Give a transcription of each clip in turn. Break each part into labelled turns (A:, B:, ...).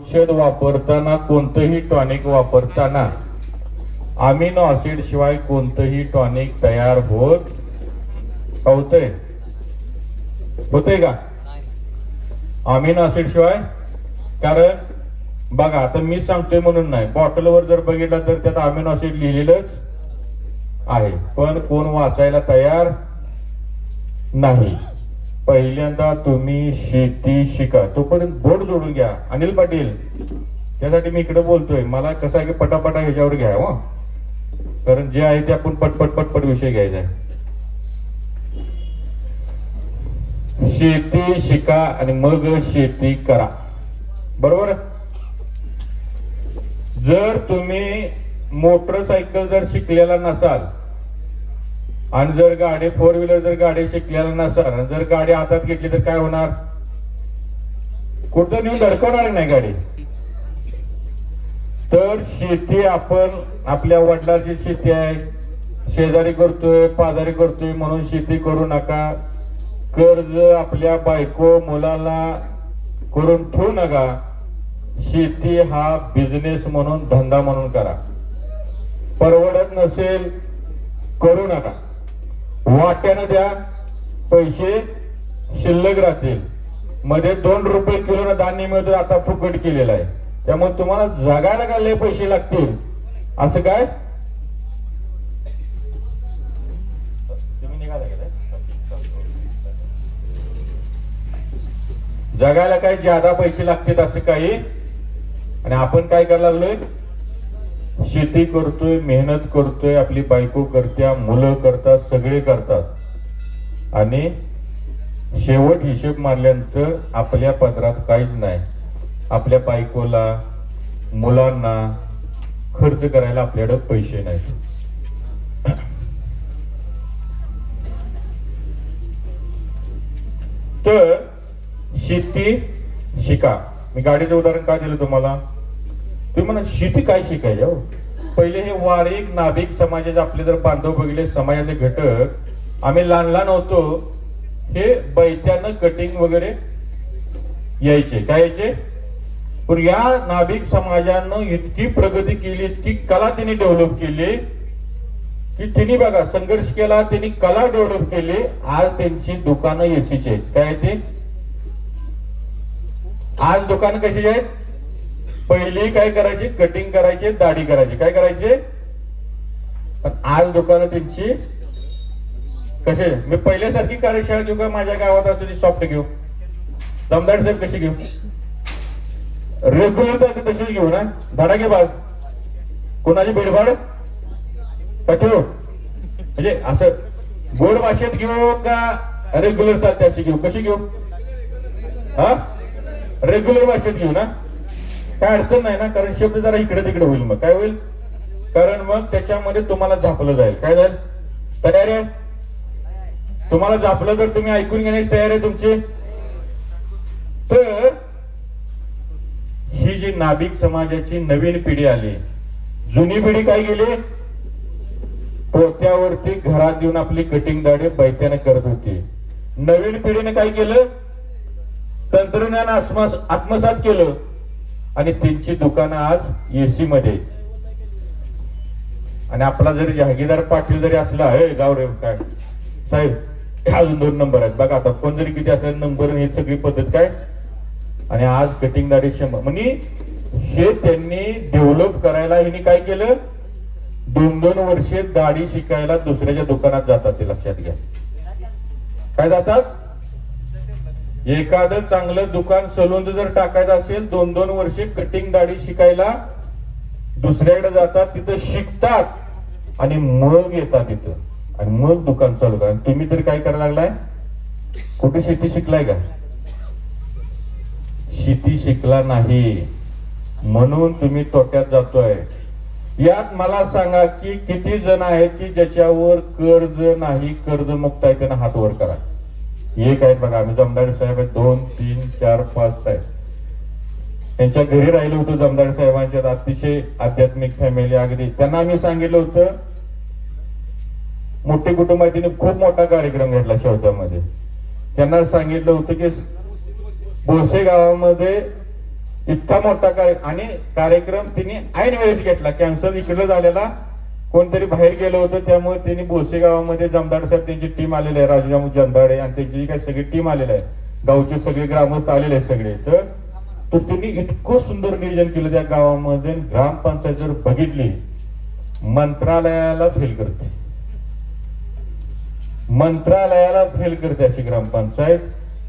A: औषध वापरताना कोणतंही टॉनिक वापरताना अमिनो ऍसिड शिवाय कोणतंही टॉनिक तयार होतंय का अमिनो ऍसिड शिवाय? कारण बघा आता मी सांगतोय म्हणून नाही, बॉटलवर जर बघितलं तर त्यात अमिनो ऍसिड लिहिलेलंच आहे, पण कोण वाचायला तयार नाही. पहिल्यांदा तुम्ही शेती शिका, तोपर्यंत बोर्ड जोडून घ्या. अनिल पाटील, त्यासाठी मी इकडे बोलतोय. मला कसं आहे की पटापटा ह्याच्यावर घ्या हो, कारण जे आहे ते आपण पटपट विषय घ्यायचा आहे. शेती शिका आणि मग शेती करा, बरोबर? जर तुम्ही मोटरसायकल जर शिकलेला नसाल आणि जर गाडी फोर व्हीलर जर गाडी शिकलेला नसाल, जर गाडी हातात घेतली तर काय होणार? कुठं नेऊन धडकवणार नाही गाडी. तर शेती आपण आपल्या वडिलांची शेती आहे, शेजारी करतोय पाजारी करतोय म्हणून शेती करू नका. कर्ज आपल्या बायको मुलाला करून ठेवू नका. शेती हा बिझनेस म्हणून धंदा म्हणून करा. परवडत नसेल करू नका, वाट्यानं द्या, पैसे शिल्लक राहतील. मध्ये 2 रुपये किलो धान्य मिळतं, आता फुकट केलेलं आहे. त्यामुळे तुम्हाला जगायला काय लय पैसे लागतील असं काय? तुम्ही निघाला गेलाय जगायला काय ज्यादा पैसे लागतील असं काही. आणि आपण काय करायला लागलोय? शेती करतोय, मेहनत करतोय, आपली बायको करत्या, मुलं करतात, सगळे करतात, आणि शेवट हिशेब मारल्यानंतर आपल्या पदरात काहीच नाही. आपल्या बायकोला मुलांना खर्च करायला आपल्याकडे पैसे नाहीत. तर शेती शिका. मी गाडीचं उदाहरण का दिलं तुम्हाला? तुम्ही म्हणा शेती काय शिकायची हो? पहिले हे वारीक नाभिक समाजाचे आपले जर बांधव बघितले, समाजाचे घटक, आम्ही लहान होतो, हे बैत्यानं कटिंग वगैरे यायचे, काय यायचे. पण या नाभिक समाजानं इतकी प्रगती केली, इतकी कला त्यांनी डेव्हलप केली की त्यांनी बघा संघर्ष केला, त्यांनी कला डेव्हलप केली. आज त्यांची दुकानं एसीची आहेत. काय ते आज दुकान कशी आहेत? पहिली काय करायची? कटिंग करायचे, दाढी करायची, काय करायचे. पण आज दुकानं त्यांची कसे? मी पहिल्यासारखी कार्यशाळा घेऊ का? माझ्या गावात असं सॉफ्ट घेऊ, दमदार साहेब कशी घेऊ, रेग्युलर तर तशीच घेऊ ना, धडाके बाज, कोणाची भेडभाड का ठेवू? म्हणजे असं गोड भाषेत घेऊ का रेग्युलर त्याची घेऊ? कशी घेऊ? हा, रेग्युलर भाषेत घेऊ ना, काय अडचण नाही ना. कारण शब्द जरा इकडे तिकडे होईल, मग काय होईल? कारण मग त्याच्यामध्ये तुम्हाला झापलं जाईल. काय जाईल? तयार आहे? तुम्हाला झापलं तर तुम्ही ऐकून घेण्याची तयार आहे तुमची? तर ही जी नाभिक समाजाची नवीन पिढी आली, जुनी पिढी काय गेली? पोत्यावरती घरात येऊन आपली कटिंग दाढी बैत्याने करत होती. नवीन पिढीने काय केलं? तंत्रज्ञान आत्मसात केलं आणि त्यांची दुकानं आज एसी मध्ये. आणि आपला जरी जहागीरदार पाटील जरी असला, हे गाव रे काय साहेब, अजून 2 नंबर आहेत बघा. आता कोण जरी किती असेल नंबर, ही सगळी पद्धत काय. आणि आज कटिंग दाढी 100. म्हणजे हे त्यांनी डेव्हलप करायला हिने काय केलं? 2-2 वर्षे दाढी शिकायला दुसऱ्याच्या दुकानात जातात. ते लक्षात घ्या. काय जातात? एखादं चांगलं दुकान सलून जर टाकायचं असेल, 2-2 वर्षे कटिंग दाढी शिकायला दुसऱ्याकडे जातात, तिथं शिकतात आणि मग येतात तिथं, आणि मग दुकान चालू करा. तुम्ही तरी काय करायला लागलाय? कुठे शेती शिकलाय का? शेती शिकला नाही म्हणून तुम्ही तोट्यात जातोय. यात मला सांगा की किती जण आहेत की ज्याच्यावर कर्ज नाही, कर्जमुक्त आहे, त्यांना हात वर करा. एक आहेत बघा, आम्ही जमदार साहेब आहेत, 2, 3, 4, 5 साहेब. त्यांच्या घरी राहिलो होतो जमदार साहेबांच्या. अतिशय आध्यात्मिक फॅमिली, अगदी त्यांना आम्ही सांगितलं होतं, मोठे कुटुंब आहे, तिने खूप मोठा कार्यक्रम घेतला शेवटामध्ये. त्यांना सांगितलं होतं की भोसे गावामध्ये इतका मोठा आणि कार्यक्रम तिने ऐन वेळेस घेतला. कॅन्सर इकडे झालेला, कोणतरी बाहेर गेलं होतं, त्यामुळे त्यांनी बोसे गावामध्ये जमदाडे साहेब त्यांची टीम आलेली आहे, राजू जमदाडे आणि त्यांची काही सगळी टीम आलेली आहे, गावचे सगळे ग्रामस्थ आलेले आहेत सगळे. तर त्यांनी इतकं सुंदर नियोजन केलं त्या गावामध्ये. ग्रामपंचायत जर बघितली मंत्रालयाला फेल करते, मंत्रालयाला फेल करते अशी ग्रामपंचायत.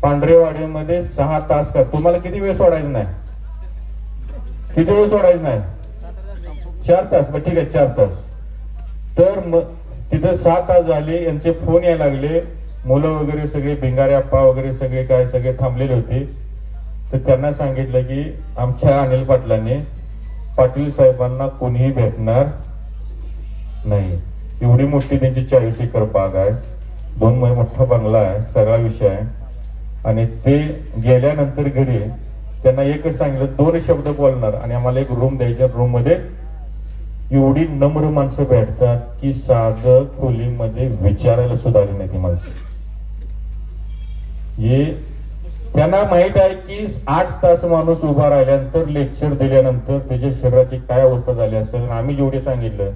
A: पांढरेवाडीमध्ये 6 तास का, तुम्हाला किती वेळ सोडायचं नाही, किती वेळ सोडायचं नाही, 4 तास. मग ठीक आहे 4 तास. तर मग तिथं 6 तास झाले, यांचे फोन यायला लागले, मुलं वगैरे सगळे भिंगारे अप्पा वगैरे सगळे काय सगळे थांबलेले होते. तर त्यांना सांगितलं की आमच्या अनिल पाटलांनी पाटील साहेबांना कोणीही भेटणार नाही. एवढी मोठी त्यांची 40 एकर बाग आहे, 2 मोठा बंगला आहे, सगळा विषय आहे. आणि ते गेल्यानंतर घरी त्यांना एकच सांगितलं, 2 शब्द बोलणार आणि आम्हाला एक रूम द्यायच्या. रूम मध्ये एवढी नम्र माणसं भेटतात की साधं खोलीमध्ये विचारायला सुद्धा आली नाही ती माणसं. हे त्यांना माहित आहे की 8 तास माणूस उभा राहिल्यानंतर लेक्चर दिल्यानंतर त्याच्या शरीराची काय अवस्था झाली असेल. आम्ही जेवढे सांगितलं,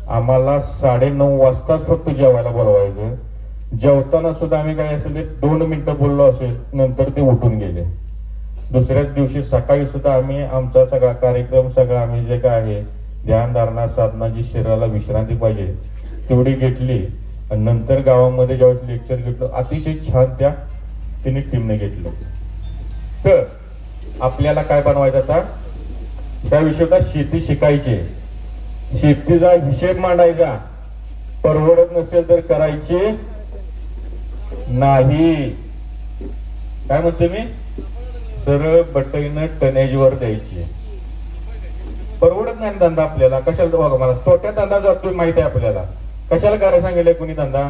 A: आम्हाला 9:30 वाजताच फक्त जेवायला बोलवायचं. जेवताना सुद्धा आम्ही काय असेल 2 मिनिटं बोललो असेल, नंतर ते उठून गेले. दुसऱ्याच दिवशी सकाळी सुद्धा आम्ही आमचा सगळा कार्यक्रम सगळा आम्ही जे काय आहे ध्यानधारणा साधना, जी शरीराला विश्रांती पाहिजे तेवढी घेतली. आणि नंतर गावामध्ये ज्यावेळेस लेक्चर घेतलं, अतिशय छान त्या तिने टीमने घेतलं. तर आपल्याला काय बनवायचं आता, त्या विषयाला शेती शिकायची, शेतीचा हिशेब मांडायचा. परवडत नसेल तर करायचे नाही. काय म्हणतो मी, सरळ बटईनं टनेजवर द्यायची. परवडत नाही धंदा आपल्याला. कशाला, बघा मला तोट्या धंदा जातोय माहिती आहे आपल्याला, कशाला करायला सांगितलंय कुणी धंदा.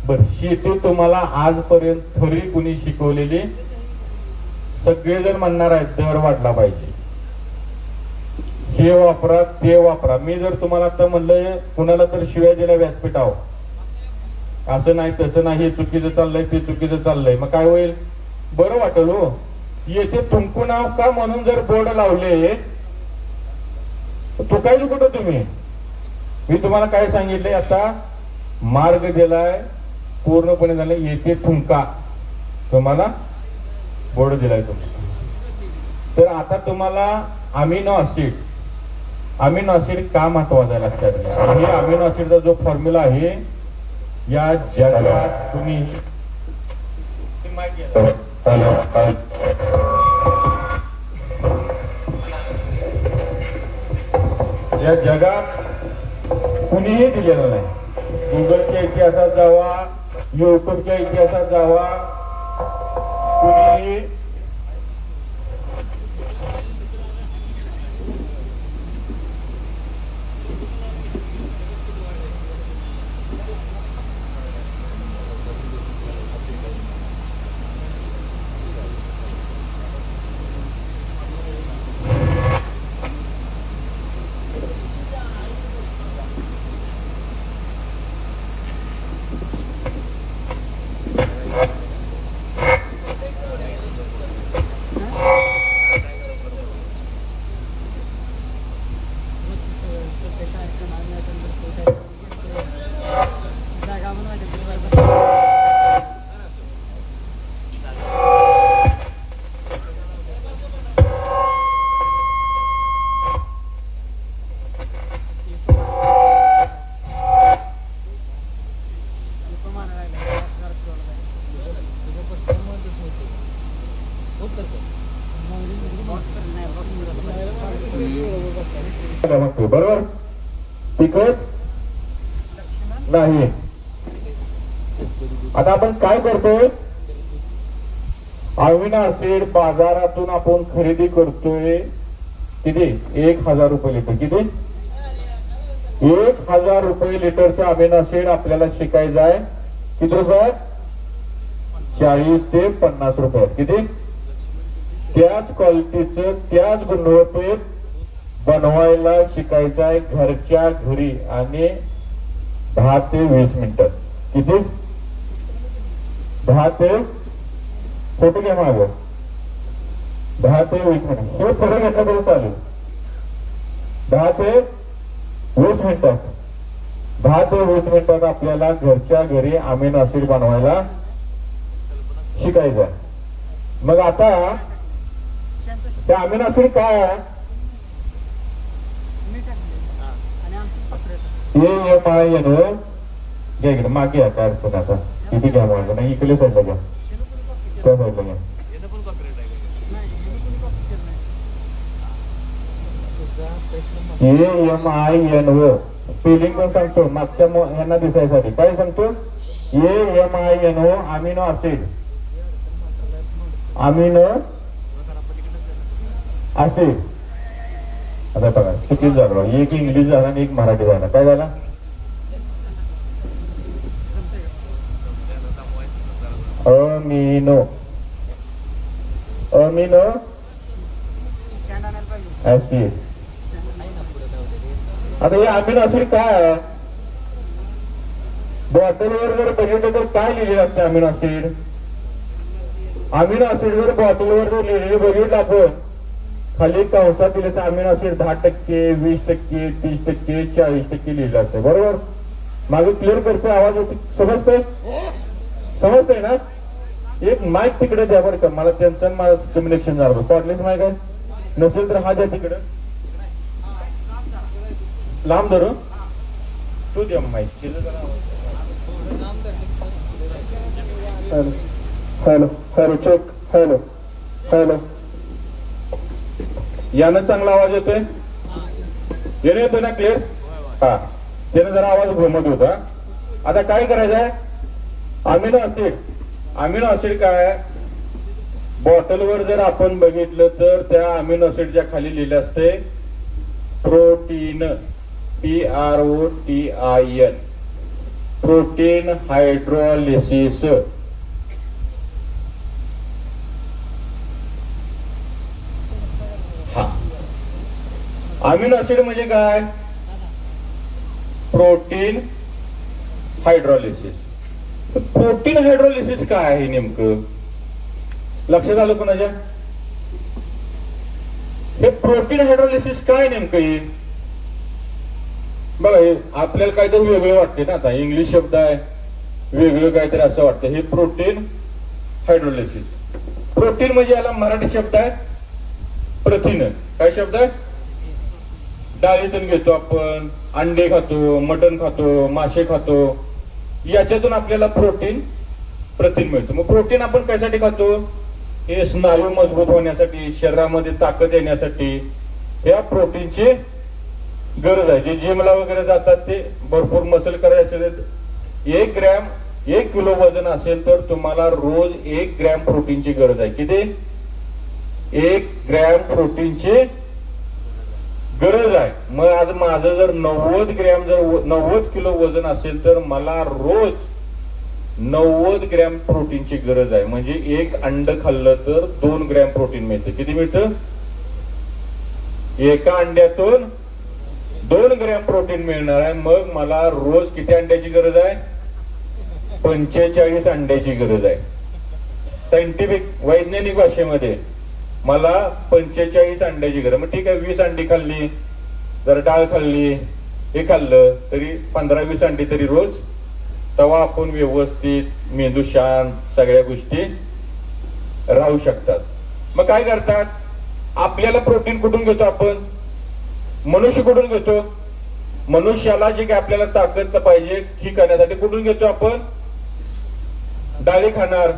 A: बर, शेती तुम्हाला आजपर्यंत खरी कुणी शिकवलेली, सगळेजण म्हणणार आहेत दर वाढला पाहिजे, हे वापरा ते वापरा. मी जर तुम्हाला आता म्हणलं कुणाला तर शिवाय दिल्या व्यासपीठावर, असं नाही तसं नाही, हे चुकीचं चाललंय ते चुकीचं चाललंय, मग काय होईल, बरं वाटेल हो. येथे तुमकू नाव का म्हणून जर बोर्ड लावले, चुकायचं कुठं तुम्ही. मी तुम्हाला काय सांगितलंय, आता मार्ग दिलाय पूर्णपणे झालं, येथे तुमका तुम्हाला बोर्ड दिलाय तुम्हाला. तर आता तुम्हाला अमिनो ऍसिड का महत्वाचा आहे लक्षात घ्या. हे अमिनो ऍसिडचा जो फॉर्म्युला आहे या जगात तुम्ही या जगात कुणीही दिलेलं नाही. गुगलच्या इतिहासात जावा, युट्यूबच्या इतिहासात जावा, कुणीही बरोबर तिखट नाही. आता आपण काय करतोय, अमिनो ऍसिड बाजारातून आपण खरेदी करतोय किती, 1000 रुपये लिटर. किती, 1000 रुपये लिटरचं अमिनो ऍसिड आपल्याला शिकायचं आहे. किती रुपयात, 40 ते 50 रुपयात. किती, त्याच क्वालिटीचं त्याच गुणवत्तेत बनवायला शिकायचं आहे घरच्या घरी आणि 10 ते 20 मिनिटात. किती, 10 ते फोटो घ्या मागं, 10 ते 20 मिनिट हे फरक घेतला तरी चालेल. 10 ते 20 मिनिटात 10 ते 20 मिनिटात आपल्याला घरच्या घरी अमीनो ऍसिड बनवायला शिकायचं. मग आता त्या अमीनो ऍसिड काय आहे? AMINO घ्या इकडे मागे घ्या. काय अडचण आता किती घ्या माझं नाही इकडे साईडला घ्या. त्या साईडला घ्या. AMINO स्पेलिंग पण सांगतो मागच्या यांना दिसायसाठी. काय सांगतो? AMINO amino acid. Amino acid. आता बघा चुकीच झालं. एक इंग्लिश झाला आणि एक मराठी झाला. काय झाला? Amino amino acid. आता हे अमिनो ऍसिड काय आहे? बॉटलवर जर बघितलं तर काय लिहिलेलं असतं अमिनो ऍसिड? अमिनो ऍसिड जर बॉटलवर जर लिहिलेलं बघितलं आपण खाली कंसात दिले अमिनो ऍसिड 10%, 20%, 30%, 40% लिहिलं असतं. बरोबर? मागे क्लिअर करतोय आवाज होती. समजतंय? समजतंय ना? एक माईक तिकडे द्या बरं का. मला त्यांचं मला कम्युनिकेशन झालं. कॉर्डलेस माईक आहे नसेल तर हा द्या तिकडे लांब धरून तू द्या mike. Hello hello hello check. Hello hello यानं चांगला आवाज येतोय? येणे येतोय ना क्लिअर? हा त्याने जरा आवाज घुमत होता. आता काय करायचं आहे? Amino acid. अमिनो ऍसिड काय? बॉटलवर जर आपण बघितलं तर त्या अमिनो ऍसिडच्या खाली लिहिलं असते प्रोटीन. PROTIN protein hydrolysis. हा अमिनो ऍसिड म्हणजे काय? Protein hydrolysis. प्रोटीन हायड्रोलिसिस काय आहे नेमकं? लक्षात आलं कोणाच्या? हे प्रोटीन हायड्रोलिसिस काय नेमकं? बघा हे आपल्याला काहीतरी वेगळं वाटते ना. आता इंग्लिश शब्द आहे वेगळं काहीतरी असं वाटतं. हे प्रोटीन हायड्रोलिसिस. प्रोटीन म्हणजे याला मराठी शब्द आहे प्रथिन. काय शब्द आहे? डाळीतून घेतो आपण, अंडे खातो, मटण खातो, मासे खातो, याच्यातून आपल्याला प्रोटीन प्रथिन मिळतं. मग प्रोटीन आपण कशासाठी खातो? हे स्नायू मजबूत होण्यासाठी, शरीरामध्ये ताकद येण्यासाठी या प्रोटीनची गरज आहे. जे जिमला वगैरे जातात ते भरपूर मसल करायचे असेल 1 ग्रॅम 1 किलो वजन असेल तर तुम्हाला रोज 1 ग्रॅम प्रोटीनची गरज आहे. किती? 1 ग्रॅम प्रोटीनची गरज आहे. मग आज माझं जर 90 ग्रॅम जर 90 किलो वजन असेल तर मला रोज 90 ग्रॅम प्रोटीनची गरज आहे. म्हणजे 1 अंड खाल्लं तर 2 ग्रॅम प्रोटीन मिळतं. किती मिळतं? एका अंड्यातून 2 ग्रॅम प्रोटीन मिळणार आहे. मग मला रोज किती अंड्याची गरज आहे? 45 अंड्याची गरज आहे. सायंटिफिक वैज्ञानिक भाषेमध्ये मला 45 अंड्याची गरज. मग ठीक आहे 20 अंडी खाल्ली, जर डाळ खाल्ली, हे खाल्लं तरी 15-20 अंडी तरी रोज. तेव्हा आपण व्यवस्थित मेंदू शांत सगळ्या गोष्टी राहू शकतात. मग काय करतात? आपल्याला प्रोटीन कुठून घेतो आपण? मनुष्य कुठून घेतो? मनुष्याला जे काय आपल्याला ताकद पाहिजे ही करण्यासाठी कुठून घेतो आपण? डाळी खाणार,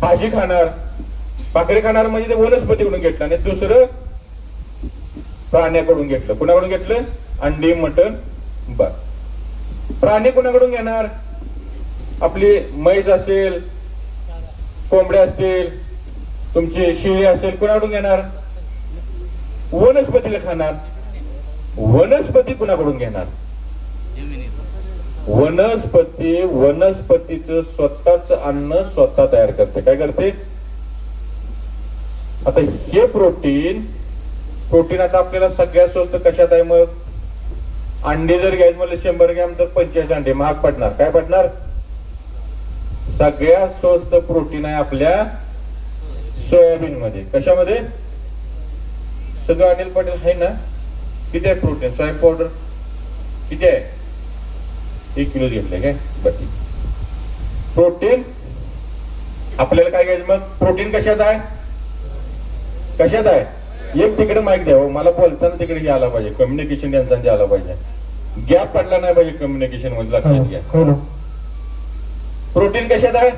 A: भाजी खाणार, भाकरी खाणार म्हणजे ते वनस्पतीकडून घेतलं. आणि दुसरं प्राण्याकडून घेतलं. कुणाकडून घेतलं? अंडी, मटण. बर प्राणी कुणाकडून घेणार? आपली म्हैस असेल, कोंबड्या असतील, तुमची शेळी असेल, कुणाकडून घेणार? वनस्पतीला खाणार. वनस्पती कुणाकडून घेणार? वनस्पती वनस्पतीचं स्वतःच अन्न स्वतः तयार करते. काय करते? आता हे प्रोटीन आता आपल्याला सगळ्यात स्वस्त कशात आहे? मग अंडे जर घ्यायचं म्हणलं 100 ग्रॅम तर 45 अंडे महाग पडणार. काय पडणार? सगळ्यात स्वस्त प्रोटीन आहे आपल्या सोयाबीन मध्ये. कशामध्ये? सगळं अनिल पाटील आहे ना? किती आहे प्रोटीन? सोया पावडर किती आहे? 1 किलो घेतले काय? बाकी प्रोटीन आपल्याला काय घ्यायचं मग? प्रोटीन कशात आहे? कशात आहे? एक तिकडे माईक द्यावं, मला बोलताना तिकडे घ्यायला पाहिजे, कम्युनिकेशन यांचा द्यायला पाहिजे, गॅप पडला नाही पाहिजे कम्युनिकेशन मध्ये, लक्षात घ्या. प्रोटीन कशात आहे?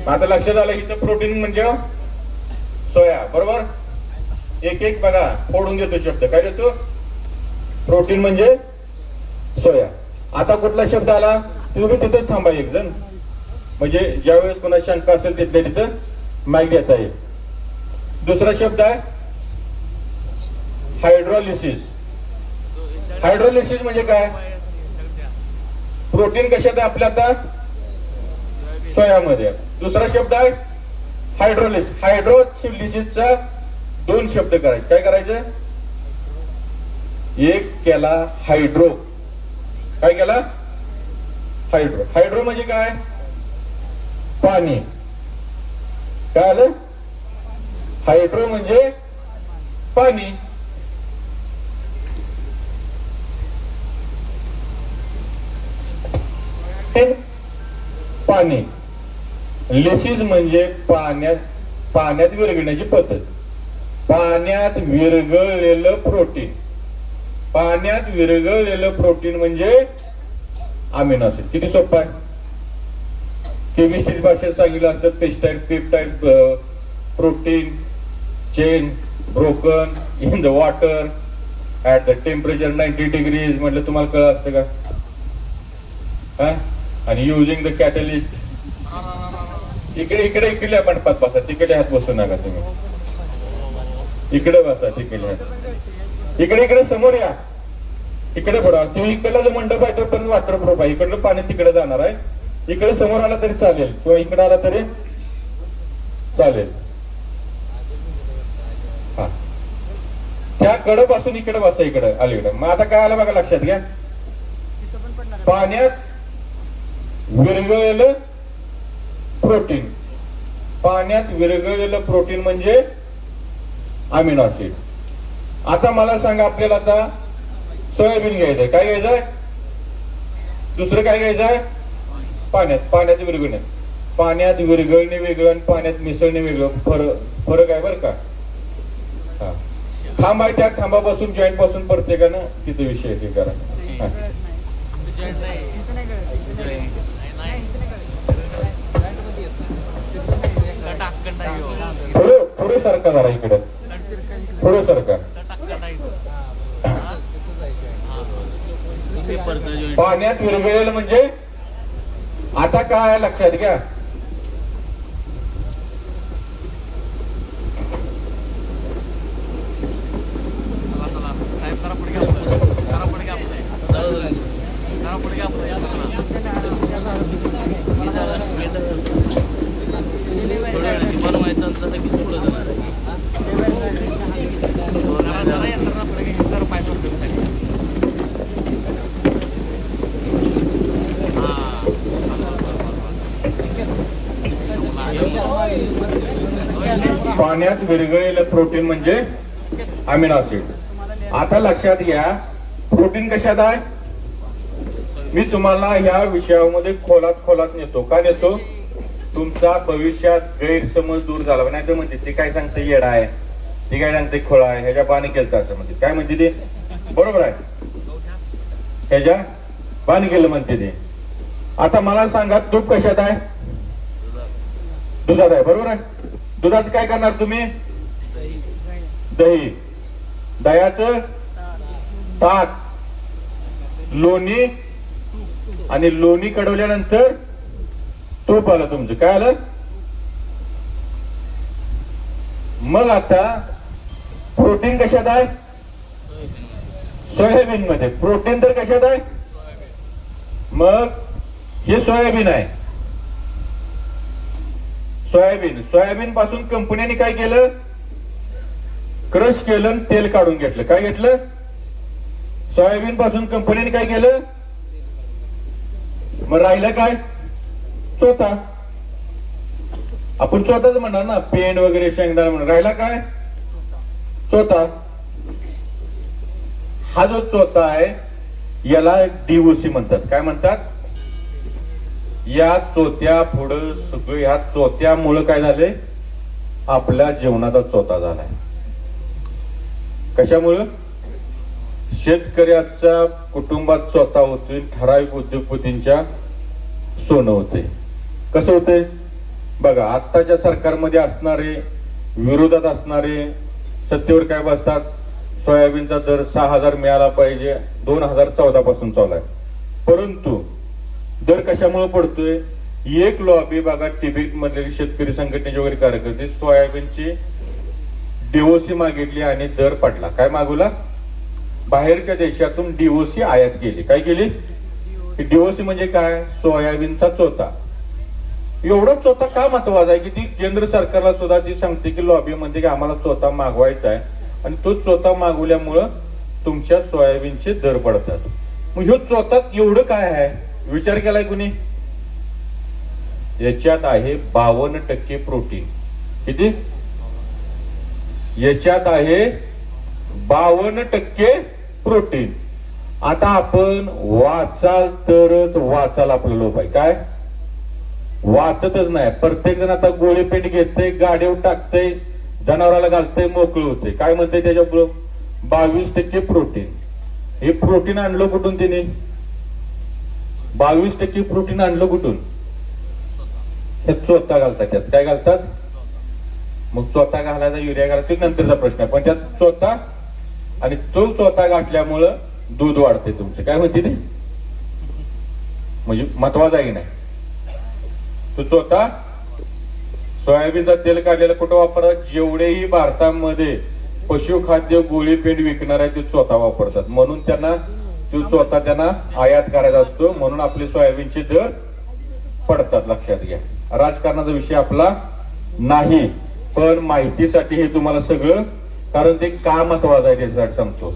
A: आता लक्षात आलं, इथं प्रोटीन म्हणजे सोया, बरोबर. एक एक बघा, फोडून देतो शब्द. काय देतो? प्रोटीन म्हणजे सोया. आता कुठला शब्द आला? तुम्ही तिथेच थांबा एक जण, म्हणजे ज्यावेळेस कोणा शंका असेल तिथल्या तिथं माईक देता येईल. दुसरा शब्द आहे हायड्रोलिसिस. हायड्रोलिसिस म्हणजे काय? प्रोटीन कशात आहे आपल्या? आता सोयामध्ये. दुसरा शब्द आहे हायड्रोलिसिस. हायड्रोलिसिसचा 2 शब्द करायचे. काय करायचं? एक केला हायड्रो. काय केला? हायड्रो. हायड्रो म्हणजे काय? पाणी. काय आलं? हायड्रो म्हणजे पाणी. पाणी. लिसिस म्हणजे पाण्यात विरघळण्याची पद्धत. पाण्यात विरघळलेलं प्रोटीन. पाण्यात विरघळलेलं प्रोटीन म्हणजे अमिनो ऍसिड. किती सोपं आहे. केमिस्ट्री भाषेत सांगितलं असतं, पेस्टाइड, peptide, protein chain broken in the water at the temperature 90 degrees म्हटलं तुम्हाला कळलं असतं का? आणि युजिंग द कॅटलिस्ट. इकडे इकडे इकडे आपण बसा, तिकडे हात बसू नका तुम्ही, इकडे बसा, तिकडे हात इकडे इकडे समोर या, इकडे बघा. तुम्ही इकडला जो मंडप आहे तो पण वॉटरप्रूफ आहे, इकडलं पाणी तिकडे जाणार आहे. इकडे समोर आला तरी चालेल किंवा इकडे आला तरी चालेल. हा, त्या कडे पासून इकडे बसा, इकडे अलीकडे. मग आता काय आलं बघा, लक्षात घ्या. पाण्यात विरघळलेलं प्रोटीन. पाण्यात विरघळलेलं प्रोटीन म्हणजे अमिनो ऍसिड. आता मला सांगा, आपल्याला आता सोयाबीन घ्यायचंय. काय घ्यायचंय? दुसरं काय घ्यायचंय? पाण्यात विरघळणे. पाण्यात विरघळणे वेगळं आणि पाण्यात मिसळणे वेगळं. फरक आहे बरं का. हा, खांब आहे, त्या खांबापासून जॉईंट पासून प्रत्येकानं तिथे विषय हे करा. थोडं सारखा जरा इकडे, थोडं सारखा. पाण्यात विरघळलेलं म्हणजे आता काय लक्षात घ्या. पाण्यात विरघळलेलं प्रोटीन म्हणजे अमिनो ऍसिड. आता लक्षात घ्या, प्रोटीन कशात आहे? मी तुम्हाला या विषयामध्ये खोलात नेतो. का नेतो? तुमचा भविष्यात गैरसमज दूर झाला. नाही तर म्हणते ते काय सांगते येडा आहे, ते काय सांगते खोळा आहे, ह्याच्या पाणी केलं असं म्हणते. काय म्हणते ते? बरोबर आहे, ह्याच्या पाणी केलं म्हणते ते. आता मला सांगा, तूप कशात आहे? दुधात आहे, बरोबर आहे. दुधाचं काय करणार तुम्ही? दही. दह्याचं ताक, लोणी, आणि लोणी कडवल्यानंतर तूप आलं तुमचं. काय आलं? मग आता प्रोटीन कशात आहे? सोयाबीन मध्ये. प्रोटीन तर कशात आहे? मग हे सोयाबीन आहे. सोयाबीन पासून कंपनीने काय केलं? क्रश केलं आणि तेल काढून घेतलं. काय घेतलं? सोयाबीन पासून कंपनीने काय केलं? मग राहिलं काय? चोथा. आपण चोताच म्हणणार ना, पेंड वगैरे शेंगदाणा म्हणून. राहिला काय चोथा. हा जो चोथा आहे याला DOC म्हणतात. काय म्हणतात? या चोथ्या पुढं सगळं, या चोथ्यामुळं काय झालंय, आपल्या जीवनाचा चोथा झालाय. कशामुळं? शेतकऱ्याच्या कुटुंबात चोथा होतोय, ठराविक उद्योगपतींच्या सोनं होते. कसं होतंय बघा, आत्ताच्या सरकारमध्ये असणारे, विरोधात असणारे सत्तेवर काय बसतात, सोयाबीनचा दर 6,000 मिळाला पाहिजे, 2014 पासून चालू आहे. परंतु दर कशामुळे पडतोय? एक लॉबी बघा, टिबेट मधले शेतकरी संघटनेचे वगैरे कार्यकर्ते सोयाबीनची DOC मागितली आणि दर पडला. काय मागवला? बाहेरच्या देशातून DOC आयात केली. काय केली? DOC म्हणजे काय? सोयाबीनचा चोथा. एवढं चोथा का महत्वाचा आहे की ती केंद्र सरकारला सुद्धा ती सांगते की लॉबी म्हणते की आम्हाला चोथा मागवायचा आहे, आणि तो चोथा मागवल्यामुळं तुमच्या सोयाबीनचे दर पडतात. मग ह्यो चोथात एवढं काय आहे? विचार केलाय कुणी? याच्यात आहे 52% प्रोटीन. किती? याच्यात आहे 52% प्रोटीन. आता आपण वाचाल तरच वाचाल आपलं लोक आहे. काय वाचतच नाही. प्रत्येक जण आता गोळी पेंट घेतय, गाडीवर टाकतय, जनावराला घालतय, मोकळ होते. काय म्हणते त्याच्यापुढं? 22% प्रोटीन. हे प्रोटीन आणलं कुठून तिने? 22% प्रोटीन आणलं कुठून? हे चोथा घालतात. त्यात काय घालतात? मग चोथा घालायचा, युरिया घालायचा नंतरचा प्रश्न आहे, पण त्यात चोथा, आणि तो चोथा घातल्यामुळं दूध वाढते तुमचे. काय म्हणते ते? म्हणजे महत्वाचा आहे की नाही तो चोथा? सोयाबीनचा तेल काढलेलं कुठं वापरतात? जेवढेही भारतामध्ये पशुखाद्य गोळी पेंड विकणार आहे ते चोथा वापरतात. म्हणून त्यांना तो चोथा त्यांना आयात करायचा असतो, म्हणून आपले सोयाबीनचे दर पडतात. लक्षात घ्या. राजकारणाचा विषय आपला नाही, पण माहितीसाठी हे तुम्हाला सगळं, कारण ते का महत्वाचं आहे त्याच्यासाठी सांगतो.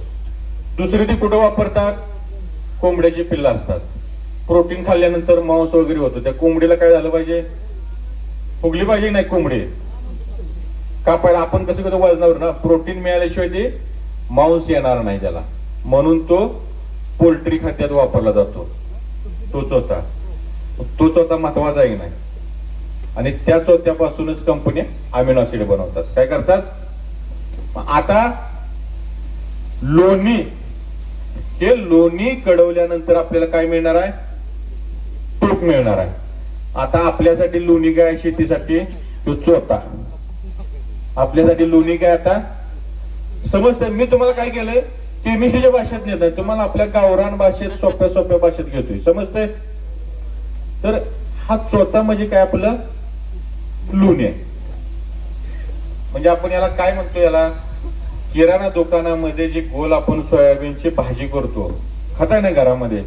A: दुसरी ती कुठं वापरतात? कोंबड्याची पिल्लं असतात. प्रोटीन खाल्ल्यानंतर मांस वगैरे होतं. त्या कोंबडीला काय झालं पाहिजे? फुगली पाहिजे नाही कोंबडी. कापायला आपण कसं कसं वजनावर ना, प्रोटीन मिळाल्याशिवाय ते मांस येणार नाही त्याला, म्हणून तो पोल्ट्री खाद्यात वापरला जातो तो चोथा. तो चोथा महत्वाचा आहे की नाही? आणि त्या चोथ्यापासूनच कंपन्या अमिनो ऍसिड बनवतात. काय करतात? आता लोणी, हे लोणी कडवल्यानंतर आपल्याला काय मिळणार आहे? तूप मिळणार आहे. आता आपल्यासाठी लोणी काय? शेतीसाठी तो चोथा. आपल्यासाठी लोणी काय? आता समजतं. मी तुम्हाला काय केलंय? केमिस्ट्रीच्या भाषेत नेत नाही, तुम्हाला आपल्या गावरान भाषेत, सोप्या सोप्या भाषेत घेतोय. समजतंय? तर हा चोथा म्हणजे काय? आपलं लोणी आहे. म्हणजे आपण याला काय म्हणतो? याला किराणा दुकानामध्ये जे गोल आपण सोयाबीनची भाजी करतो, खाताय ना घरामध्ये,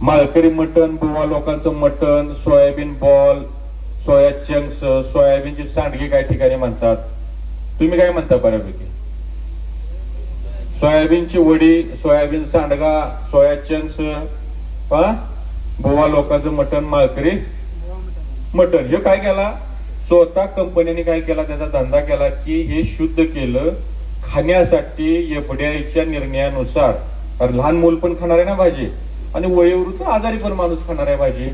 A: माळकरी मटण, बुवा लोकांचं मटण, सोयाबीन बॉल, सोया चंक्स, सोयाबीनची सांडगी काही ठिकाणी म्हणतात. तुम्ही काय म्हणता? बऱ्यापैकी सोयाबीनची वडी, सोयाबीन सांडगा, सोया चंक्स, बुवा लोकांचं मटण, माळकरी मटण. हे काय केला? स्वतः कंपनीने काय केला? त्याचा धंदा केला की हे शुद्ध केलं खाण्यासाठी. एफडीआयच्या निर्णयानुसार, कारण लहान मूल पण खाणार आहे ना भाजी, आणि वयोवृद्ध आजारी पण माणूस खाणार आहे भाजी,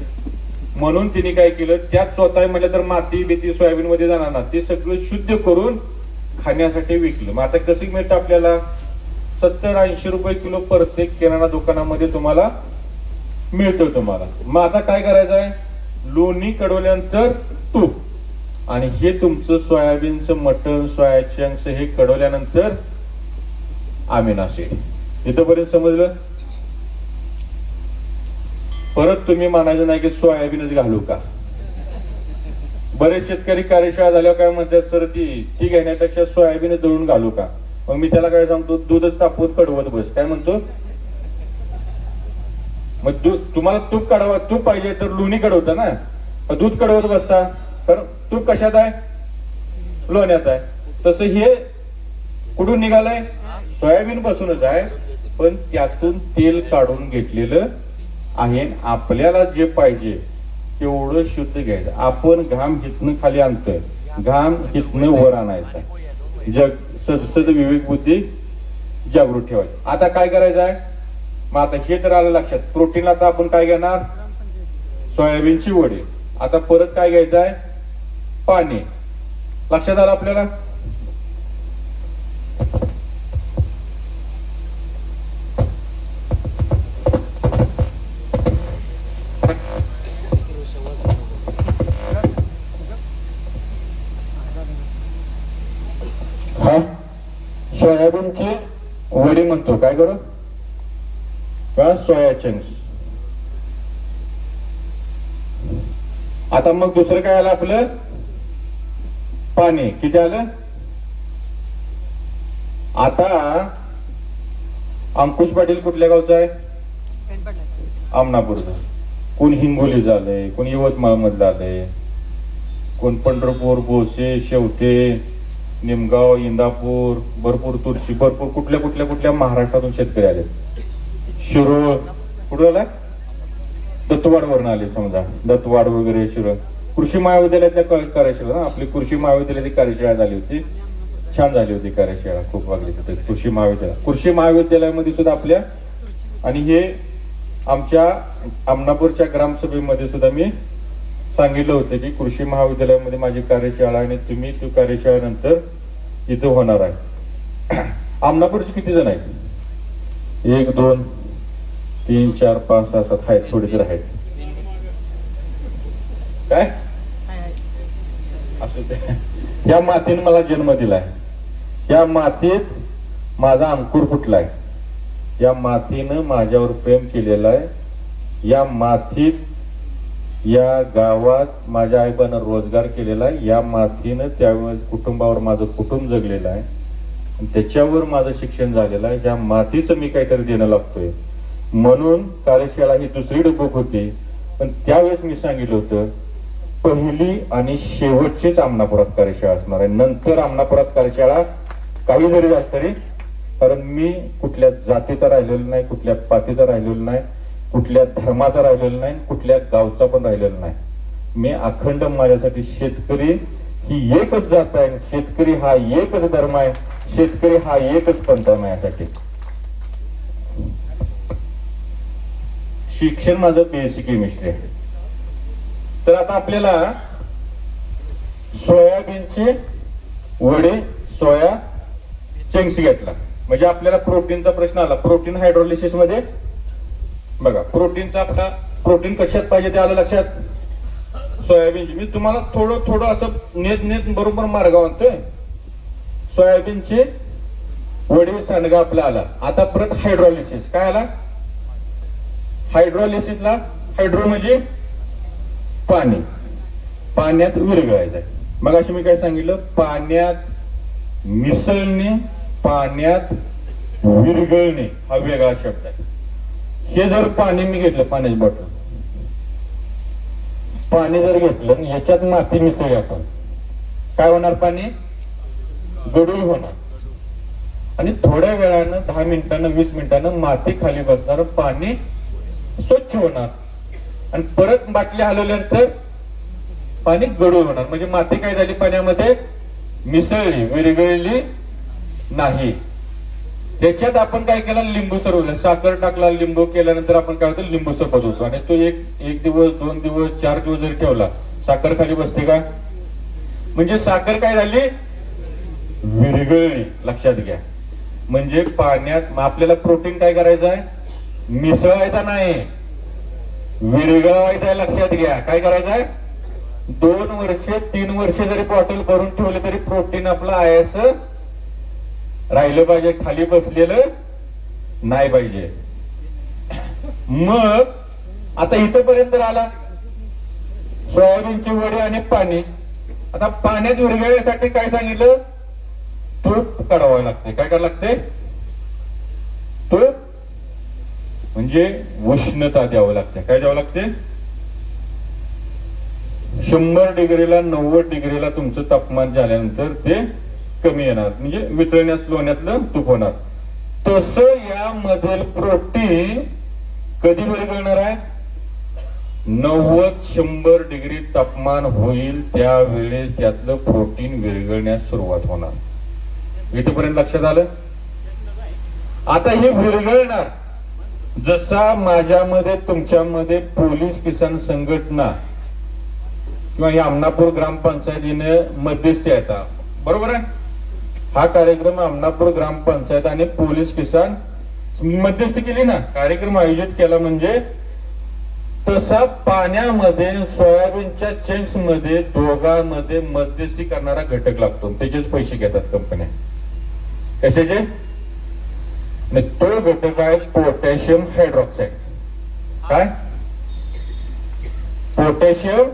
A: म्हणून तिने काय केलं? त्यात स्वतः म्हटलं तर माती बिती सोयाबीन मध्ये जाणार ना, ते सगळं शुद्ध करून खाण्यासाठी विकलं. मग आता कसं मिळतं आपल्याला? 70-80 रुपये किलो प्रत्येक किराणा दुकानामध्ये तुम्हाला मिळतं तुम्हाला. मग आता काय करायचं आहे? लोणी कडवल्यानंतर तूप, आणि हे तुमचं सोयाबीनचं मटण, सोया चंक्स हे कडवल्यानंतर अमिनो ऍसिड. इथपर्यंत समजलं? परत तुम्ही म्हणायचं नाही की सोयाबीनच घालू का. बरेच शेतकरी कार्यशाळा झाल्यावर काय म्हणतात? सर ती घेण्यापेक्षा सोयाबीन दळून घालू का? मग मी त्याला काय सांगतो? दूधच तापवत कडवत बस. काय म्हणतो? मग दूध, तुम्हाला तूप काढवा, तूप पाहिजे तर लोणी कडवता ना, दूध कडवत बसता. कारण तूप कशात आहे? लोण्यात आहे. तसं हे कुठून निघालंय? सोयाबीन पासूनच आहे, पण त्यातून तेल काढून घेतलेलं आहे. आपल्याला जे पाहिजे तेवढं शुद्ध घ्यायचं. आपण घाम हितनं खाली आणतोय, घाम हितनं वर आणायचा. जग सदसद विवेक बुद्धी जागृत ठेवायची. आता काय करायचं आहे मग, आता हे तर आलं लक्षात. प्रोटीनला आता आपण काय घेणार, सोयाबीनची वडी. आता परत काय घ्यायचं आहे, पाणी. लक्षात आलं आपल्याला. हा सोयाबीनची वडी म्हणतो, काय करू का, सोया चंक्स. आता मग दुसरं काय आलं आपलं, पाणी. किती आलं. आता अंकुश पाटील कुठल्या गावचा आहे, आमनापूरचा. कोण हिंगोली झालंय, कोण यवतमाळ मधलं आलंय, कोण पंढरपूर, भोसे, शेवटे, निमगाव, इंदापूर, भरपूर तुळशी, भरपूर कुठल्या कुठल्या कुठल्या महाराष्ट्रातून शेतकरी आले. शिरोळ कुठं आला, दत्तवाड वरून आले समजा, दत्तवाड वगैरे शिरोळ. कृषी महाविद्यालयातल्या कार्यशाळा ना, आपली कृषी महाविद्यालयाची कार्यशाळा झाली होती, छान झाली होती कार्यशाळा, खूप वागली होती कृषी महाविद्यालय. कृषी महाविद्यालयामध्ये सुद्धा आपल्या, आणि हे आमच्या आमनापूरच्या ग्रामसभेमध्ये सुद्धा मी सांगितलं होतं की कृषी महाविद्यालयामध्ये माझी कार्यशाळा आणि तुम्ही त्या कार्यशाळेनंतर इथं होणार आहे. आमनापूरचे किती जण आहेत, 1 2 3 4 5 6 7 आहेत, थोडे तर आहेत. काय असं या मातीने मला जन्म दिलाय, या मातीत माझा अंकुर फुटलाय, या मातीनं माझ्यावर प्रेम केलेलं आहे, या मातीत या गावात माझ्या आईबानं रोजगार केलेला आहे, या मातीनं त्यावेळेस कुटुंबावर माझं कुटुंब जगलेलं आहे, त्याच्यावर माझं शिक्षण झालेलं आहे. ज्या मातीचं मी काहीतरी देणं लागतोय. म्हणून कार्यशाळा ही दुसरी डबक होती, पण त्यावेळेस मी सांगितलं होतं पहिली आणि शेवटचीच आमनापुरात कार्यशाळा असणार आहे. नंतर आमनापुरात कार्यशाळा काही जरी झालं तरी, कारण मी कुठल्या जातीचा राहिलेलो नाही, कुठल्या पातीचा राहिलेलो नाही, कुठल्या धर्माचा राहिलेला नाही, कुठल्या गावचा पण राहिलेला नाही. मी अखंड माझ्यासाठी शेतकरी ही एकच जात आहे, शेतकरी हा एकच धर्म आहे, शेतकरी हा एकच पंथ आहे माझ्यासाठी. शिक्षण माझं बीएससी केमिस्ट्री आहे. तर आता आपल्याला सोयाबीनचे वडे, सोया चंक्स घेतला म्हणजे आपल्याला प्रोटीनचा प्रश्न आला. प्रोटीन हायड्रोलिसिस मध्ये बघा, प्रोटीनचा आपला प्रोटीन कशात पाहिजे ते आलं लक्षात. सोयाबीनची मी तुम्हाला थोडं थोडं असं नेत बरोबर मार्गावर आणतोय. सोयाबीनचे वडे सांडगा आपला आला. आता परत हायड्रोलिसिस काय आला, हायड्रोलिसिसला हायड्रो म्हणजे पाणी, पाण्यात विरघळायचं. मग अशी मी काय सांगितलं, पाण्यात मिसळणे, पाण्यात विरघळणे हा वेगळा शब्द आहे. हे जर पाणी मी घेतलं, पाण्याची बॉटल, पाणी जर घेतलं याच्यात माती मिसळली आपण, काय होणार, पाणी गढूळ होणार. आणि थोड्या वेळानं 10 मिनिटांना 20 मिनिटांना माती खाली बसणार, पाणी स्वच्छ होणार. आणि परत बाटली हलवल्यानंतर पाणी गढूळ होणार. म्हणजे माती काय झाली, पाण्यामध्ये मिसळली, विरघळली नाही. त्याच्यात आपण काय केलं, लिंबू सरवलं, साखर टाकला, लिंबू केल्यानंतर आपण काय होतं, लिंबू सरबत होतो. आणि तो एक दिवस, 2 दिवस, 4 दिवस जरी ठेवला, साखर खाली बसते का, म्हणजे साखर काय झाली, विरघळली. लक्षात घ्या. म्हणजे पाण्यात आपल्याला प्रोटीन काय करायचं आहे, मिसळायचा नाही, विरघळवायचं आहे. लक्षात घ्या. काय करायचं आहे, 2 वर्ष 3 वर्ष जरी बॉटल भरून ठेवले तरी प्रोटीन आपलं आयस राहिलं पाहिजे, खाली बसलेलं नाही पाहिजे. मग आता इथपर्यंत आला सोयाबीनची वडी आणि पाणी. आता पाण्यात विरघळण्यासाठी काय सांगितलं, तूप काढावं लागते. काय करावं लागते, तूप म्हणजे उष्णता द्यावं लागते. काय द्यावं लागते, 100 डिग्रीला 90 डिग्रीला तुमचं तापमान झाल्यानंतर ते कमी येणार, म्हणजे वितळण्यास लोण्यातलं तूप होणार. तसं यामधील प्रोटीन कधी विरघळणार आहे, 90-100 डिग्री तापमान होईल त्यावेळेस त्यातलं प्रोटीन विरघळण्यास सुरुवात होणार. इथपर्यंत लक्षात आलं. आता हे विरघळणार जसा माझ्यामध्ये तुमच्यामध्ये पोलीस किसान संघटना किंवा या आमनापूर ग्रामपंचायतीने मध्यस्थी येतात, बरोबर आहे. हा कार्यक्रम आमनापूर ग्रामपंचायत आणि पोलीस किसान मध्यस्थी केली ना, कार्यक्रम आयोजित केला म्हणजे तसा पाण्यामध्ये सोयाबीनच्या चंक्स मध्ये दोघांमध्ये मध्यस्थी करणारा घटक लागतो. त्याचेच पैसे घेतात कंपन्या. कशाचे? तो घटक आहे पोटॅशियम हायड्रॉक्साईड. काय? Potassium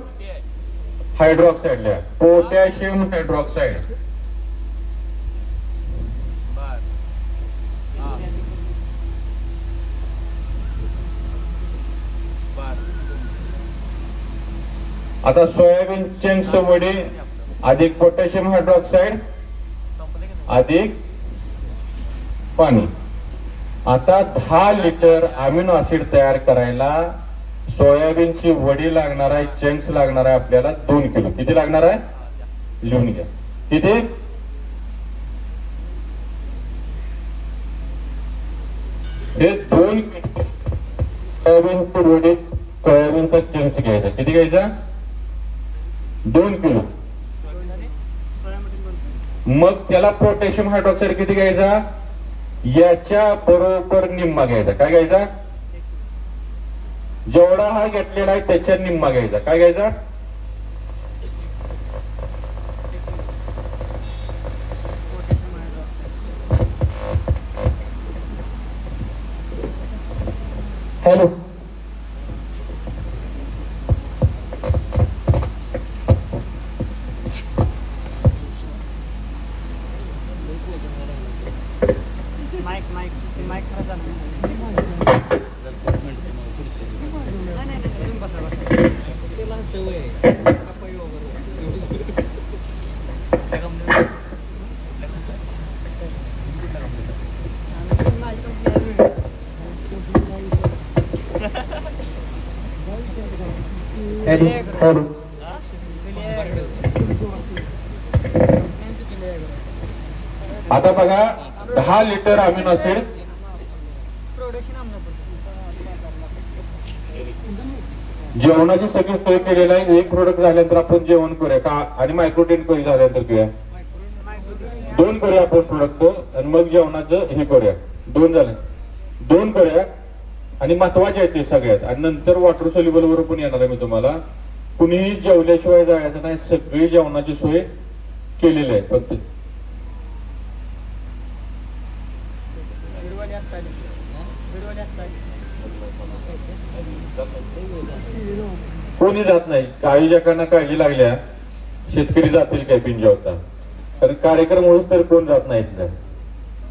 A: hydroxide. पोटॅशियम हायड्रॉक्साईड आता सोयाबीन चंक्स वडी अधिक पोटॅशियम हायड्रॉक्साईड अधिक पाणी. आता 10 लिटर अमिनो ऍसिड तयार करायला सोयाबीनची वडी लागणार आहे, चंक्स लागणार आहे आपल्याला 2 किलो. किती लागणार आहे? लिहून घ्या. किती? हे 2 सोयाबीनची वडी, सोयाबीनचा चंक्स घ्यायचा. किती घ्यायचा? 2 किलो. मग त्याला पोटॅशियम हायड्रॉक्साईड किती घ्यायचा? याच्या बरोबर निम्मा घ्यायचा. काय घ्यायचा? जेवढा हा घेतलेला आहे त्याच्या निम्मा घ्यायचा. काय घ्यायचा? हॅलो. आता बघा 10 लिटर अमिनो ऍसिड जेवणाची सगळी सोय केलेली आहे. एक प्रोडक्ट झाल्यानंतर आपण जेवण करूया का आणि मायक्रोटेन करी झाल्यानंतर करूया? 2 करूया आपण प्रोडक्ट आणि मग जेवणाचं हे करूया. 2 झाले, 2 करूया. आणि महत्वाचे आहे ते सगळ्यात. आणि नंतर वॉटर सोल्युबल वर पण येणार आहे मी तुम्हाला. कुणीही जेवल्याशिवाय जायचं नाही. सगळी जेवणाची सोय केलेली आहे. फक्त कोणी जात नाही. आयोजकांना काळजी लागल्या शेतकरी जातील काय पिंजवता, कारण कार्यक्रम होऊच तर कोण जात नाहीत.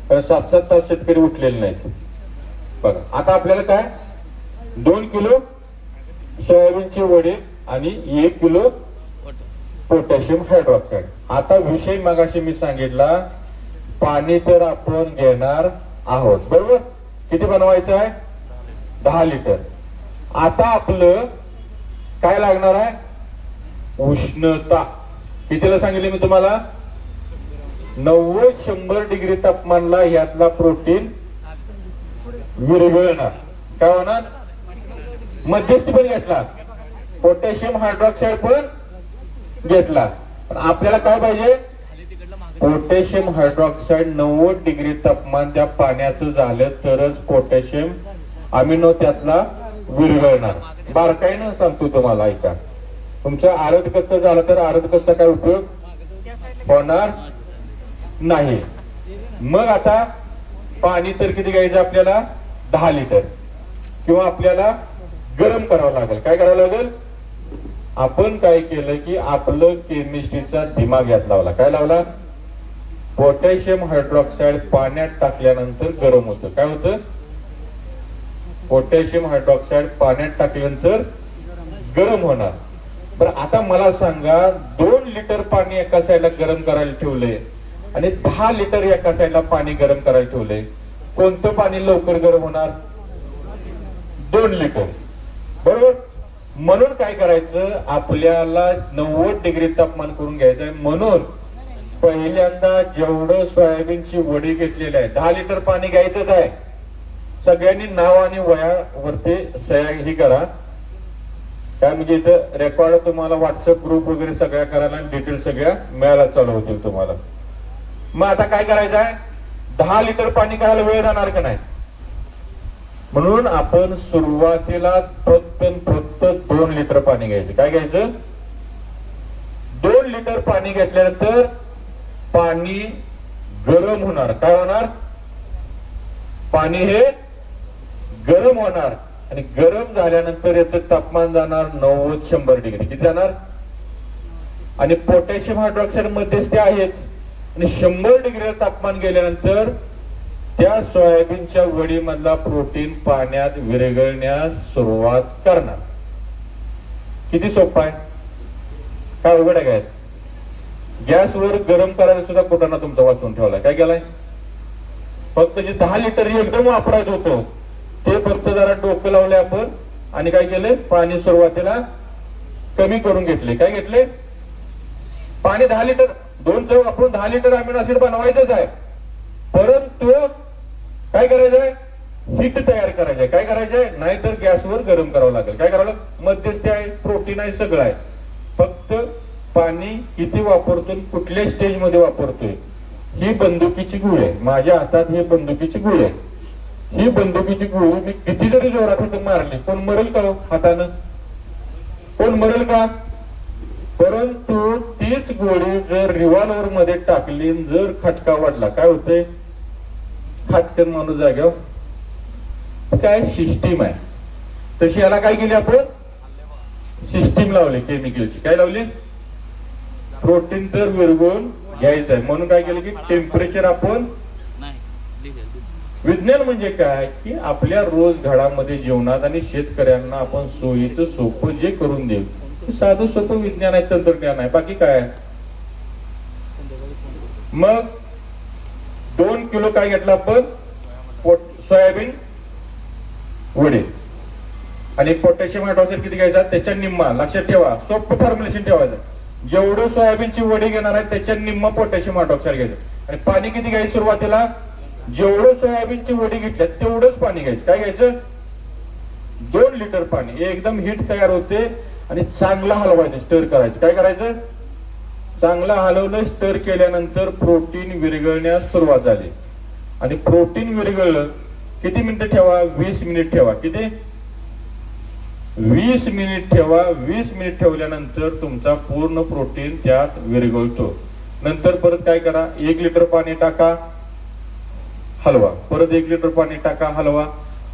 A: कारण 7-7 तास शेतकरी उठलेले नाहीत. बघा आता आपल्याला काय 2 किलो सोयाबीनचे वडे आणि 1 किलो पोटॅशियम हायड्रॉक्साईड. आता विषय मगाशी मी सांगितला, पाणी तर आपण घेणार आहोत, बरोबर. किती बनवायचं आहे? 10 लिटर. आता आपलं काय लागणार आहे? उष्णता. कितीला सांगितले मी तुम्हाला? 90-100 डिग्री तापमानला यातला प्रोटीन विरघळणार. काय होणार? मध्यस्थी पण घेतला, पोटॅशियम हायड्रॉक्साईड पण घेतला. पण आपल्याला काय पाहिजे? पोटॅशियम हायड्रॉक्साईड 90 डिग्री तापमान त्या पाण्याचं झालं तरच पोटॅशियम अमिनो त्यातला विरघळणार. बारकाईनं सांगतो तुम्हाला, ऐका. तुमचं आरद कच्चं झालं तर आरद कच्चा काय उपयोग होणार नाही. मग आता पाणी तर किती घ्यायचं आपल्याला? 10 लिटर. किंवा आपल्याला गरम करावं लागेल. काय करावं लागेल? आपण काय केलं की आपलं केमिस्ट्रीचा दिमाग यात लावला. काय लावला? पोटॅशियम हायड्रॉक्साईड पाण्यात टाकल्यानंतर गरम होतं. काय होतं? पोटॅशियम हायड्रॉक्साईड पाण्यात टाकल्यानंतर गरम होणार. बरं आता मला सांगा, 2 लिटर पाणी एका साईडला गरम करायला ठेवले आणि 10 लिटर एका साईडला पाणी गरम करायला ठेवले. कोणतं पाणी लवकर गरम होणार? 2 लिटर, बरोबर. म्हणून काय करायचं, आपल्याला 90 डिग्री तापमान करून घ्यायचंय. म्हणून पहिल्यांदा जेवढं सोयाबीनची वडी घेतलेली आहे 10 लिटर पाणी घ्यायचंच आहे. सगळ्यांनी नाव आणि वयावरती सह्या ही करा. काय म्हणजे इथं रेकॉर्ड तुम्हाला व्हॉट्सअप ग्रुप वगैरे सगळ्या करायला डिटेल सगळ्या मिळायला चालू होतील तुम्हाला. मग आता काय करायचं आहे, 10 लिटर पाणी करायला वेळ जाणार का नाही. म्हणून आपण सुरुवातीला फक्त 2 लिटर पाणी घ्यायचं. काय घ्यायचं, 2 लिटर पाणी घेतल्यानंतर पाणी गरम होणार. काय होणार, पाणी हे गरम होणार आणि गरम झाल्यानंतर याचं तापमान जाणार 90-100 डिग्री. किती जाणार, आणि पोटॅशियम हायड्रॉक्साईड मध्येच ते आहेत. आणि 100 डिग्री तापमान गेल्यानंतर त्या सोयाबीनच्या वडीमधला प्रोटीन पाण्यात विरघळण्यास सुरुवात करणार. किती सोपं आहे, काय अवघड आहे काय. गॅसवर गरम करायला सुद्धा कुटाणा तुमचा वाचून ठेवलाय. काय केलाय, फक्त जे 10 लिटर एकदम वापरायचं होतं ते फक्त जरा डोकं लावले आपण आणि काय केले, पाणी सुरुवातीला कमी करून घेतले. काय घेतले, पाणी 10 लिटर 2 वापरून 10 लिटर अमिनो ऍसिड बनवायचंच आहे. परंतु काय करायचंय, हीट तयार करायचंय. काय करायचंय, नाहीतर गॅसवर गरम करावं लागेल. काय करावं, मध्यस्थी आहे, प्रोटीन आहे, सगळं आहे. फक्त पाणी किती वापरतोय, कुठल्या स्टेज मध्ये वापरतोय, ही बंदुकीची गुळी आहे. माझ्या हातात ही बंदुकीची गुळी आहे. ही बंदुकीची गुळी मी किती जरी जोरात हात मारली, कोण मरेल का हातानं, कोण मरेल का. परंतु तीच गोळी जर रिव्हॉल्वर मध्ये टाकली, जर खटका वाढला, काय होतंय, खटकन माणूस जाग्यावर. काय सिस्टीम आहे तशी. याला काय केली आपण, सिस्टीम लावली केमिकलची. काय लावली, प्रोटीन तर विरघळून घ्यायचं आहे. म्हणून काय केलं की टेम्परेचर आपण, विज्ञान म्हणजे काय की आपल्या रोज घडामध्ये जीवनात आणि शेतकऱ्यांना आपण सोयीचं सोपं जे करून देऊ, साधं सोपं विज्ञान आहे, तंत्रज्ञान आहे, बाकी काय आहे. मग 2 किलो काय घेतला आपण, सोयाबीन वडी आणि पोटॅशियम हायड्रॉक्साईड किती घ्यायचा, त्याच्या निम्मा. लक्षात ठेवा, सोपं फॉर्म्युलेशन ठेवायचं. जेवढं सोयाबीनची वडी घेणार आहे त्याच्या निम्मा पोटॅशियम हायड्रॉक्साईड घ्यायचं. आणि पाणी किती घ्यायचं, सुरुवातीला जेवढं सोयाबीनची वडी घेतल्या तेवढंच पाणी घ्यायचं. काय घ्यायचं, 2 लिटर पाणी. एकदम हीट तयार होते आणि चांगलं हलवायचं, स्टर करायचं. काय करायचं, चांगलं हलवलं, स्टर केल्यानंतर प्रोटीन विरघळण्यास सुरुवात झाली. आणि प्रोटीन विरघळलं, किती मिनिटं ठेवा, 20 मिनिट ठेवा. किती, 20 मिनिट ठेवा. 20 मिनिट ठेवल्यानंतर तुमचा पूर्ण प्रोटीन त्यात विरघळतो. नंतर परत काय करा, 1 लिटर पाणी टाका, हलवा. परत 1 लिटर पाणी टाका, हलवा.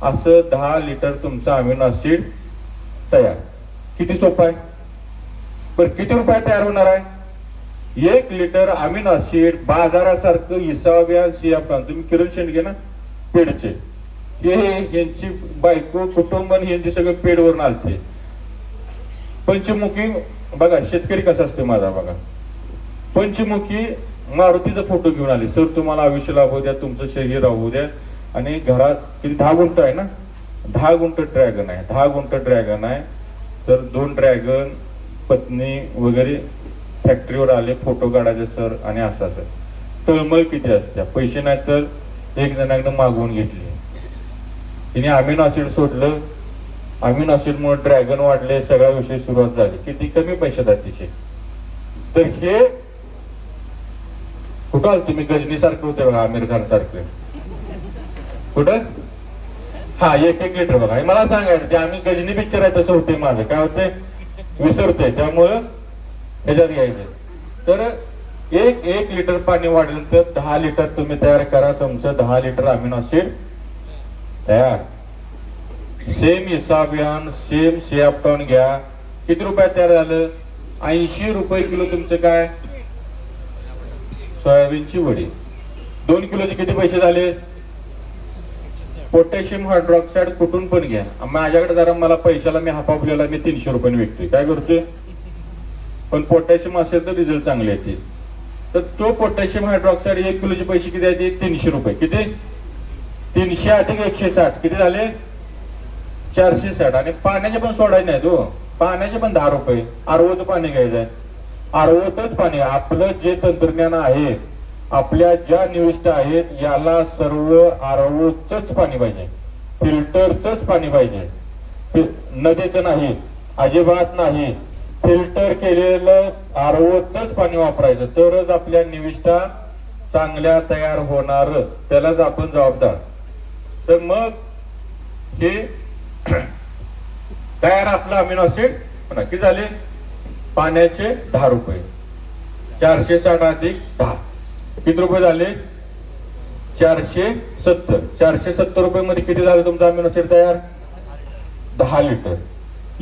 A: असं 10 लिटर तुमचा अमिनो ऍसिड तयार. किती सोपं आहे. पण किती रुपयात तयार होणार आहे, 1 लिटर अमिनो ऍसिड बाजारासारखं इसाव्या सियापान. तुम्ही किरण शेंडगे ना पेडचे, हे यांची बायको कुटुंब यांची सगळं पेडवरून आलते. पंचमुखी बघा, शेतकरी कसा असतो माझा बघा. पंचमुखी मारुतीचा फोटो घेऊन आले. सर तुम्हाला आयुष्य लाभू द्या, तुमचं शरीर राहू द्या. आणि घरात किती 10 गुंठ आहे ना, 10 गुंठ ड्रॅगन आहे, 10 गुंठ ड्रॅगन आहे. तर 2 ड्रॅगन पत्नी वगैरे फॅक्टरीवर आले फोटो काढायचे सर. आणि असं असं तळमळ किती असत्या, पैसे नाही तर एक जणांकडे मागवून घेतली. तिने अमिनो ऍसिड सोडलं, अमिनो ऍसिड मुळे ड्रॅगन वाढले, सगळा विषय सुरुवात झाली. किती कमी पैशात तिचे. तर हे कुठं आलं तुम्ही, गजनी सारखं होते बघा, आमिर खान सारखं. कुठं, हा 1-1 लिटर बघा. हे मला सांगायचं ते आम्ही गजनी पिक्चर आहे तसं होते माझं. काय होते, विसरते, त्यामुळं ह्याच्यात घ्यायचं. तर 1 लिटर पाणी वाढलं तर 10 लिटर तुम्ही तयार करा. तुमचं 10 लिटर अमिनो ऍसिड तयार. सेम हिसाबियान, सेम सियापटॉन घ्या. किती रुपयात तयार झालं, 80 रुपये किलो तुमचं काय, सोयाबीनची वडी. 2 किलोचे किती पैसे झाले. पोटॅशियम हायड्रॉक्साईड कुठून पण घ्या. माझ्याकडे जरा मला पैशाला मी हापापलेला मी 300 रुपयाने विकतोय. काय करतोय, पण पोटॅशियम असेल तर रिझल्ट चांगले येतील. तर तो पोटॅशियम हायड्रॉक्साईड 1 किलोचे पैसे किती आहेत, 300 रुपये. किती, 300 अधिक 160 किती झाले, 460. आणि पाण्याचे पण सोडायचे नाही तो. पाण्याचे पण 10 रुपये. आरओचं पाणी घ्यायचंय, आरओचंच पाणी. आपलं जे तंत्रज्ञान आहे, आपल्या ज्या निविष्ठा आहेत, याला सर्व आरओचंच पाणी पाहिजे, फिल्टरचंच पाणी पाहिजे, नदीचं नाही, अजिबात नाही. फिल्टर केलेलं आरओचंच पाणी वापरायचं, तरच आपल्या निविष्ठा चांगल्या तयार होणार, त्यालाच आपण जबाबदार. तर मग हे तयार आपलं अमिनो ऍसिड किती झाले? पाण्याचे 10 रुपये. 460 अधिक 10 किती रुपये झाले? 470. 470 रुपये मध्ये किती झालं तुमचं अमिनो ऍसिड तयार? 10 लिटर.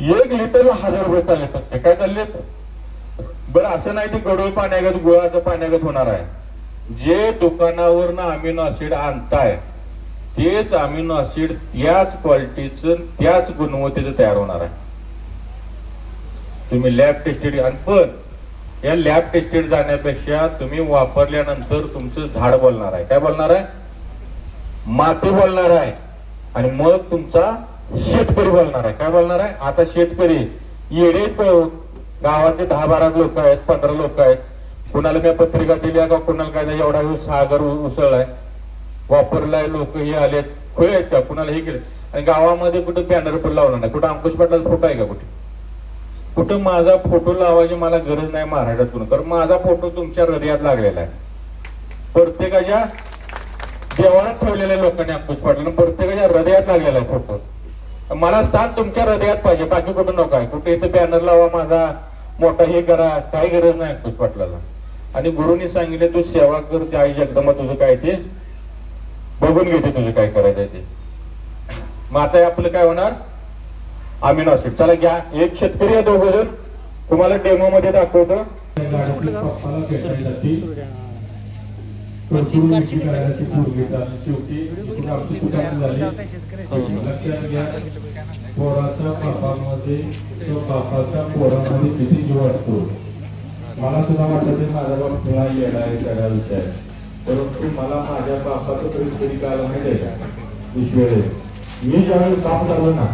A: 1 लिटरला 1000 रुपये चालले फक्त. काय चालले? बरं असं नाही ते गडूळ पाण्यागत गुळाचं पाण्यागत होणार आहे. जे दुकानावरनं अमिनो ऍसिड आणताय तेच अमिनो ऍसिड त्याच क्वालिटीचं त्याच गुणवत्तेचं तयार होणार आहे. तुम्ही लॅब टेस्टेड, आणि पण या लॅब टेस्टेड जाण्यापेक्षा तुम्ही वापरल्यानंतर तुमचं झाड बोलणार आहे. काय बोलणार आहे? माती बोलणार आहे. आणि मग तुमचा शेतकरी बोलणार आहे. काय बोलणार आहे? आता शेतकरी येडे गावाचे 10-12 लोक आहेत, 15 लोक आहेत. कुणाला मी पत्रिका दिल्या का कुणाला काय एवढा सागर उसळलाय, वापरलाय, लोक हे आलेत, खोय आहेत का, कुणाला हे केलं. आणि गावामध्ये कुठं बॅनर पण लावला नाही. कुठं अंकुश पाटलाचा फोटो आहे का? कुठं माझा फोटो लावायची मला गरज नाही महाराष्ट्रातून, कारण माझा फोटो तुमच्या हृदयात लागलेला आहे. प्रत्येकाच्या देवाळात ठेवलेल्या लोकांनी अंकुश पाटला प्रत्येकाच्या हृदयात लागलेला आहे फोटो. मला स्थान तुमच्या हृदयात पाहिजे, बाकी कुठं नको आहे. कुठे इथं बॅनर लावा माझा मोठा हे करा, काही गरज नाही अंकुश पाटलाला. आणि गुरुनी सांगितले तू सेवा कर, ते आई जगदंबा तुझं काय ते बघून घेते, तुझं काय करायचं ते. मग आता आपलं काय होणार? Amino acid. चला घ्या, एक शेतकरी आहे, 2 जण तुम्हाला डेमो मध्ये दाखवतो. मला सुद्धा वाटत माझा बाप तुला येणार आहे सगळा विचार, परंतु मला माझ्या बापाचं कधी काल माहिती आहे का? मी ज्यावेळेस बाप झालो ना,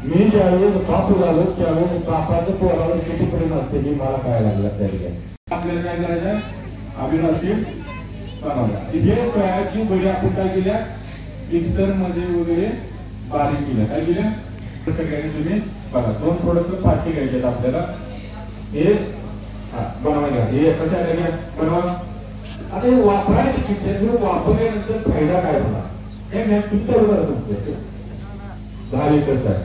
A: मी ज्यावेळेस बाप झालो त्यावेळेस बापाचं पोराला किती परिणाम असते हे मला काय लागलं. त्या आपल्याला काय करायचं? अमिनो ऍसिड बनवला. तिथे तयारची बळी आपण काय केल्या? मिक्सर मध्ये वगैरे बारीक केल्या. काय केल्या? तुम्ही बघा, 2 प्रोडक्ट सारखे घ्यायचे आपल्याला. हे बनवायला हे कशा बनवा. आता हे वापरायची किती वापरल्यानंतर फायदा काय होणार हे मी तुमच्या बरोबर 10 लिटरचा आहे.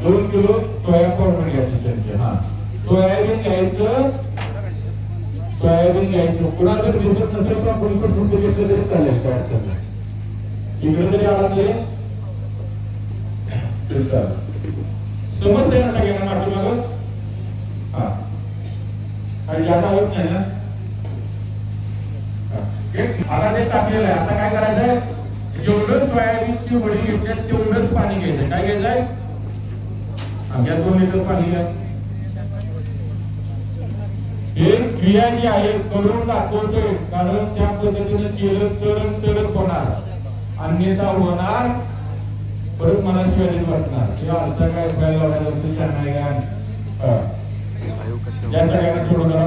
A: 2 किलो सोया पावडर घ्यायची. सोयाबीन घ्यायचं. सोयाबीन घ्यायचं. कुणाला जर दिसत नसेल तर कोणी पण फुटते घेतलं तरी चालेल, काय अडचण नाही. इकडे तरी आला समजते ना सगळ्यांना पाठीमागं? आणि जाता होत नाही ना. आता ते टाकलेलं आहे. आता काय करायचंय? जेवढं सोयाबीनची वडी घेतल्या तेवढंच पाणी घ्यायचं. काय घ्यायचंय? घ्या 2 लिटर पाणी घ्या. हे क्रिया जी आहे करून दाखवतोय, कारण त्या पद्धतीने केलं तरच होणार, अन्यथा होणार परत मला शिवाय वाटणार. किंवा आता काय व्हायला नाही का? या सगळ्यांना थोडं जरा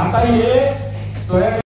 A: आता हे